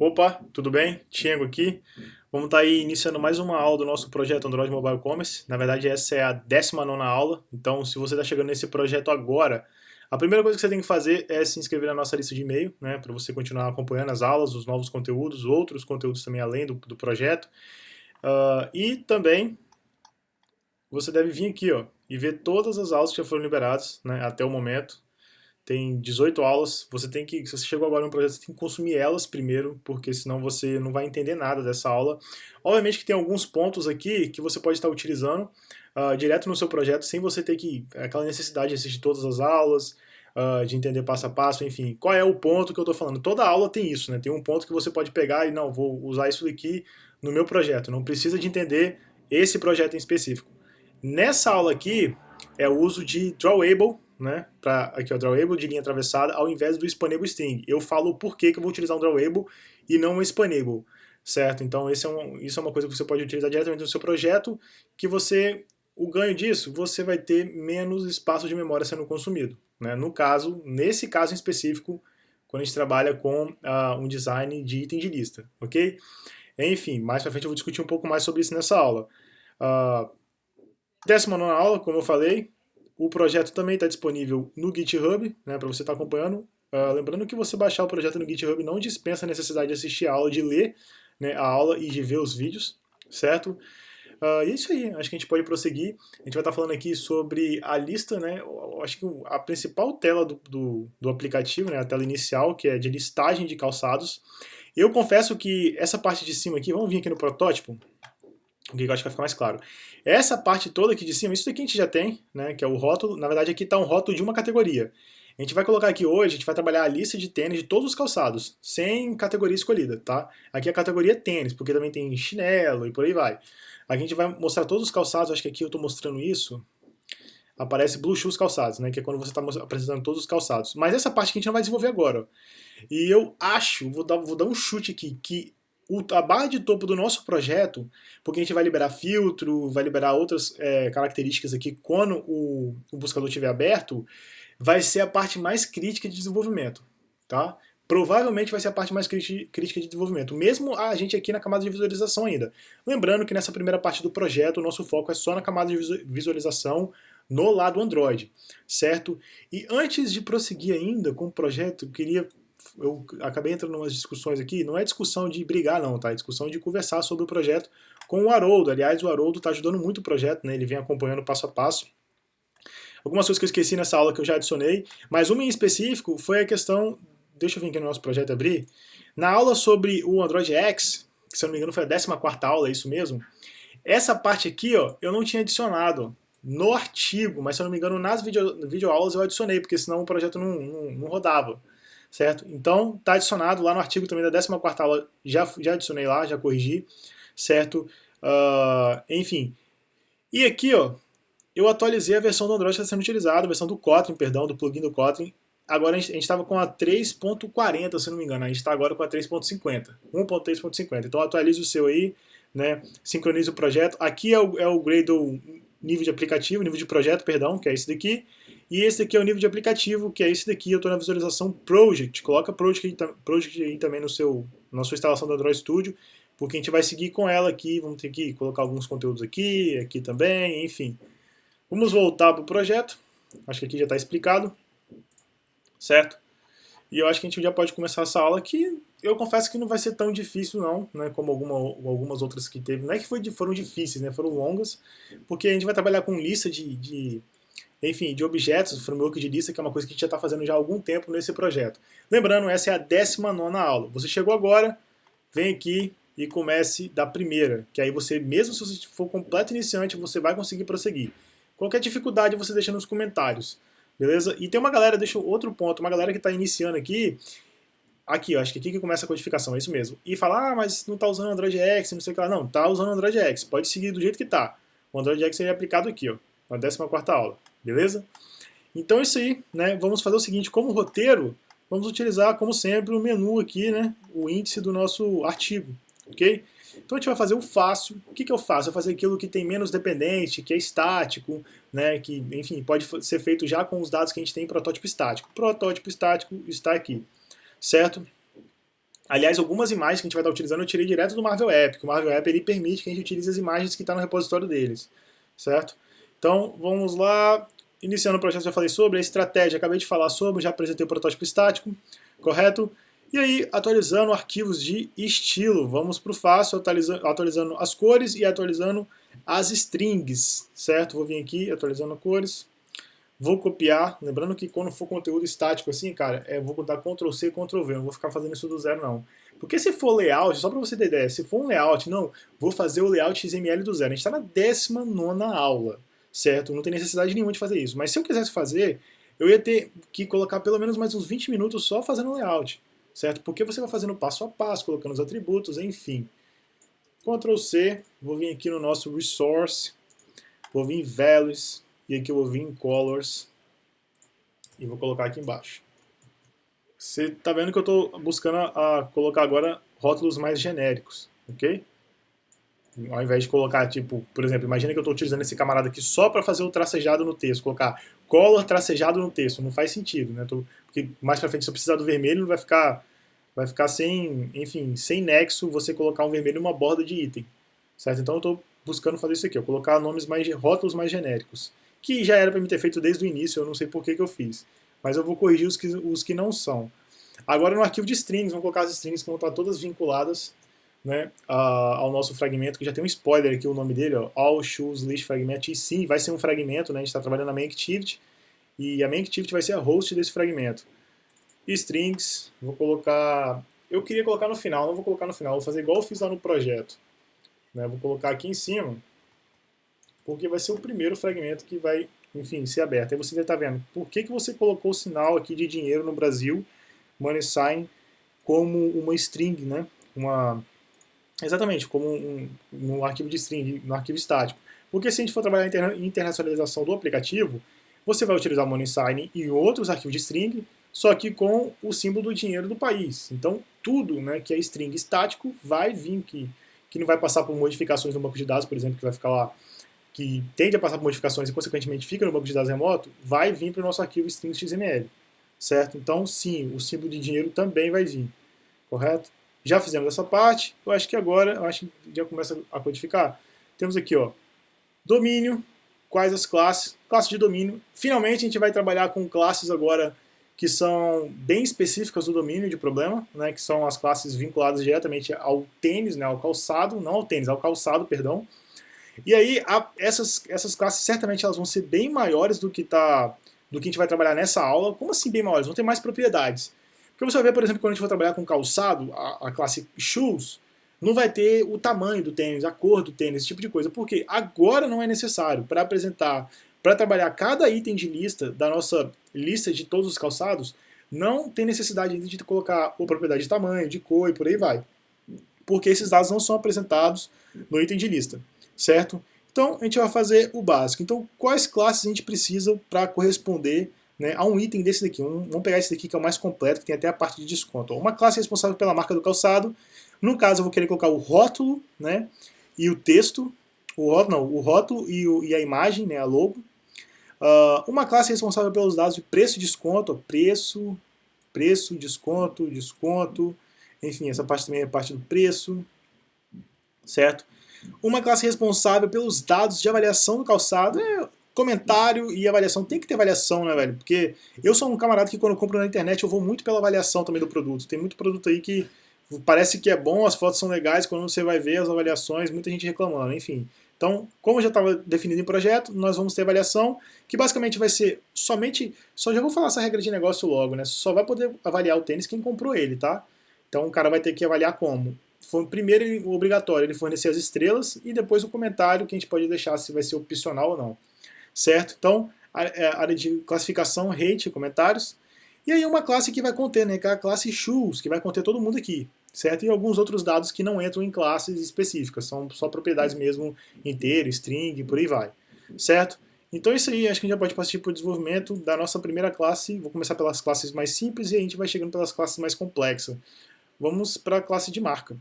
Opa, tudo bem? Tiago aqui. Vamos estar aí iniciando mais uma aula do nosso projeto Android Mobile Commerce. Na verdade, essa é a 19ª aula. Então, se você está chegando nesse projeto agora, a primeira coisa que você tem que fazer é se inscrever na nossa lista de e-mail, né, para você continuar acompanhando as aulas, os novos conteúdos, outros conteúdos também além do projeto. E também você deve vir aqui, ó, e ver todas as aulas que já foram liberadas, né, até o momento. Tem 18 aulas, se você chegou agora no projeto, você tem que consumir elas primeiro, porque senão você não vai entender nada dessa aula. Obviamente que tem alguns pontos aqui que você pode estar utilizando direto no seu projeto, sem você ter aquela necessidade de assistir todas as aulas, de entender passo a passo, enfim. Qual é o ponto que eu estou falando? Toda aula tem isso, né? Tem um ponto que você pode pegar e, não, vou usar isso daqui no meu projeto. Não precisa de entender esse projeto em específico. Nessa aula aqui, é o uso de Drawable, né? Aqui, ó, Drawable de linha atravessada, ao invés do Spannable String. Eu falo por que eu vou utilizar um Drawable e não um Spannable, certo? Então, isso é uma coisa que você pode utilizar diretamente no seu projeto, o ganho disso, você vai ter menos espaço de memória sendo consumido, né? Nesse caso em específico, quando a gente trabalha com um design de item de lista, ok? Enfim, mais pra frente eu vou discutir um pouco mais sobre isso nessa aula. Uh, 19ª aula, como eu falei, o projeto também está disponível no GitHub, né, para você estar acompanhando. Lembrando que você baixar o projeto no GitHub não dispensa a necessidade de assistir a aula, de ler, né, a aula e de ver os vídeos, certo? E é isso aí, acho que a gente pode prosseguir. A gente vai estar falando aqui sobre a lista, né? Eu acho que a principal tela do aplicativo, né, a tela inicial, que é de listagem de calçados. Eu confesso que essa parte de cima aqui, vamos vir aqui no protótipo, que eu acho que vai ficar mais claro. Essa parte toda aqui de cima, isso daqui a gente já tem, né, que é o rótulo. Na verdade, aqui está um rótulo de uma categoria. A gente vai colocar aqui hoje, a gente vai trabalhar a lista de tênis de todos os calçados, sem categoria escolhida, tá? Aqui é a categoria tênis, porque também tem chinelo e por aí vai. Aqui a gente vai mostrar todos os calçados, acho que aqui eu estou mostrando isso. Aparece Blue Shoes calçados, né, que é quando você está apresentando todos os calçados. Mas essa parte aqui a gente não vai desenvolver agora, ó. E eu acho, vou dar um chute aqui, que a barra de topo do nosso projeto, porque a gente vai liberar filtro, vai liberar outras características aqui quando o buscador estiver aberto, vai ser a parte mais crítica de desenvolvimento, tá? Provavelmente vai ser a parte mais crítica de desenvolvimento, mesmo a gente aqui na camada de visualização ainda. Lembrando que nessa primeira parte do projeto, o nosso foco é só na camada de visualização no lado Android, certo? E antes de prosseguir ainda com o projeto, eu acabei entrando em umas discussões aqui, não é discussão de brigar não, tá? É discussão de conversar sobre o projeto com o Haroldo. Aliás, o Haroldo está ajudando muito o projeto, né? Ele vem acompanhando passo a passo. Algumas coisas que eu esqueci nessa aula que eu já adicionei, mas uma em específico foi a questão, deixa eu vir aqui no nosso projeto abrir, na aula sobre o Android X, que se eu não me engano foi a 14ª aula, é isso mesmo? Essa parte aqui, ó, eu não tinha adicionado no artigo, mas se eu não me engano nas videoaulas eu adicionei, porque senão o projeto não rodava, certo? Então está adicionado lá no artigo também da 14ª aula, já adicionei lá, já corrigi, certo? Enfim. E aqui, ó, eu atualizei a versão do Android que está sendo utilizada, a versão do Kotlin, perdão, do plugin do Kotlin. Agora a gente estava com a 3.40, se não me engano, a gente está agora com a 3.50, 1.3.50. Então atualize o seu aí, né? Sincronize o projeto. Aqui é o Gradle nível de aplicativo, nível de projeto, perdão, que é esse daqui. E esse daqui é o nível de aplicativo, que é esse daqui. Eu estou na visualização Project. Coloca Project aí também na sua instalação do Android Studio, porque a gente vai seguir com ela aqui. Vamos ter que colocar alguns conteúdos aqui também, enfim. Vamos voltar para o projeto. Acho que aqui já está explicado, certo? E eu acho que a gente já pode começar essa aula que eu confesso que não vai ser tão difícil não, né, como algumas outras que teve. Não é que foram difíceis, né, foram longas, porque a gente vai trabalhar com lista enfim, de objetos, framework de lista, que é uma coisa que a gente já está fazendo já há algum tempo nesse projeto. Lembrando, essa é a 19ª aula. Você chegou agora, vem aqui e comece da primeira, que aí você, mesmo se você for completo iniciante, você vai conseguir prosseguir. Qualquer dificuldade você deixa nos comentários, beleza? E tem uma galera, deixa outro ponto, uma galera que está iniciando aqui, ó, acho que aqui que começa a codificação, é isso mesmo. E fala, mas não está usando Android X, não sei o que lá. Não, está usando Android X, pode seguir do jeito que está. O Android X seria aplicado aqui, ó, na 14ª aula, beleza? Então é isso aí, né? Vamos fazer o seguinte, como roteiro, vamos utilizar, como sempre, o menu aqui, né? O índice do nosso artigo, ok? Então a gente vai fazer o fácil. O que eu faço? Eu fazer aquilo que tem menos dependente, que é estático, né? Que, enfim, pode ser feito já com os dados que a gente tem em protótipo estático. Protótipo estático está aqui, certo? Aliás, algumas imagens que a gente vai estar utilizando eu tirei direto do Marvel App, porque o Marvel App ele permite que a gente utilize as imagens que estão no repositório deles, certo? Então, vamos lá. Iniciando o projeto, já falei sobre a estratégia, acabei de falar sobre, já apresentei o protótipo estático, correto? E aí, atualizando arquivos de estilo, vamos para o fácil, atualizando as cores e atualizando as strings, certo? Vou vir aqui, atualizando as cores, vou copiar, lembrando que quando for conteúdo estático assim, cara, vou dar Ctrl C, Ctrl V, não vou ficar fazendo isso do zero não. Porque se for layout, só para você ter ideia, se for um layout, não, vou fazer o layout XML do zero. A gente está na 19ª aula, certo? Não tem necessidade nenhuma de fazer isso. Mas se eu quisesse fazer, eu ia ter que colocar pelo menos mais uns 20 minutos só fazendo o layout, certo? Porque você vai fazendo passo a passo, colocando os atributos, enfim. Ctrl C, vou vir aqui no nosso Resource, vou vir em Values, e aqui eu vou vir em Colors, e vou colocar aqui embaixo. Você está vendo que eu estou buscando colocar agora rótulos mais genéricos, ok? Ao invés de colocar, tipo, por exemplo, imagina que eu estou utilizando esse camarada aqui só para fazer o tracejado no texto, colocar color tracejado no texto, não faz sentido, né? Porque mais para frente, se eu precisar do vermelho, vai ficar sem, enfim, sem nexo você colocar um vermelho numa borda de item, certo? Então eu estou buscando fazer isso aqui, eu colocar rótulos mais genéricos, que já era para me ter feito desde o início, eu não sei por que eu fiz, mas eu vou corrigir os que não são. Agora no arquivo de strings, vamos colocar as strings que vão estar todas vinculadas, né, ao nosso fragmento, que já tem um spoiler aqui, o nome dele, ó, all shoes list fragment, e sim, vai ser um fragmento, né, a gente está trabalhando na main activity, e a main activity vai ser a host desse fragmento. Strings, vou colocar, eu queria colocar no final, não vou colocar no final, vou fazer igual eu fiz lá no projeto, né, vou colocar aqui em cima, porque vai ser o primeiro fragmento que vai, enfim, ser aberto. Aí você já está vendo, por que você colocou o sinal aqui de dinheiro no Brasil, money sign, como uma string, né, exatamente, como um arquivo de string, no arquivo estático. Porque se a gente for trabalhar em internacionalização do aplicativo, você vai utilizar o money sign em outros arquivos de string, só que com o símbolo do dinheiro do país. Então, tudo, né, que é string estático vai vir que não vai passar por modificações no banco de dados, por exemplo, que vai ficar lá, que tende a passar por modificações e, consequentemente, fica no banco de dados remoto, vai vir para o nosso arquivo string.xml, certo? Então, sim, o símbolo de dinheiro também vai vir, correto? Já fizemos essa parte, eu acho que agora já começa a codificar. Temos aqui, ó, domínio, quais as classes, classe de domínio. Finalmente a gente vai trabalhar com classes agora que são bem específicas do domínio de problema, né, que são as classes vinculadas diretamente ao tênis, né, ao calçado, não ao tênis, ao calçado, perdão. E aí essas classes certamente elas vão ser bem maiores do que a gente vai trabalhar nessa aula. Como assim bem maiores? Vão ter mais propriedades. Porque você vai ver, por exemplo, quando a gente for trabalhar com calçado, a classe shoes, não vai ter o tamanho do tênis, a cor do tênis, esse tipo de coisa. Porque agora não é necessário para apresentar, para trabalhar cada item de lista da nossa lista de todos os calçados, não tem necessidade de colocar a propriedade de tamanho, de cor e por aí vai. Porque esses dados não são apresentados no item de lista, certo? Então a gente vai fazer o básico. Então quais classes a gente precisa para corresponder, né, a um item desse daqui? Vamos pegar esse daqui que é o mais completo, que tem até a parte de desconto. Uma classe responsável pela marca do calçado. No caso eu vou querer colocar o rótulo, né, e o texto. O rótulo e a imagem, né, a logo. Uma classe responsável pelos dados de preço e desconto. Preço, desconto, desconto. Enfim, essa parte também é parte do preço, certo? Uma classe responsável pelos dados de avaliação do calçado. Comentário e avaliação. Tem que ter avaliação, né, velho? Porque eu sou um camarada que quando eu compro na internet eu vou muito pela avaliação também do produto. Tem muito produto aí que parece que é bom, as fotos são legais, quando você vai ver as avaliações, muita gente reclamando, enfim. Então, como já estava definido em projeto, nós vamos ter avaliação, que basicamente vai ser só já vou falar essa regra de negócio logo, né? Só vai poder avaliar o tênis quem comprou ele, tá? Então o cara vai ter que avaliar como? Primeiro, obrigatório, ele fornecer as estrelas e depois o comentário que a gente pode deixar se vai ser opcional ou não. Certo? Então, a área de classificação, rate, comentários. E aí uma classe que vai conter, né, que é a classe shoes, que vai conter todo mundo aqui. Certo? E alguns outros dados que não entram em classes específicas, são só propriedades mesmo, inteiro, string, por aí vai. Certo? Então isso aí, acho que a gente já pode partir para o desenvolvimento da nossa primeira classe. Vou começar pelas classes mais simples e a gente vai chegando pelas classes mais complexas. Vamos para a classe de marca.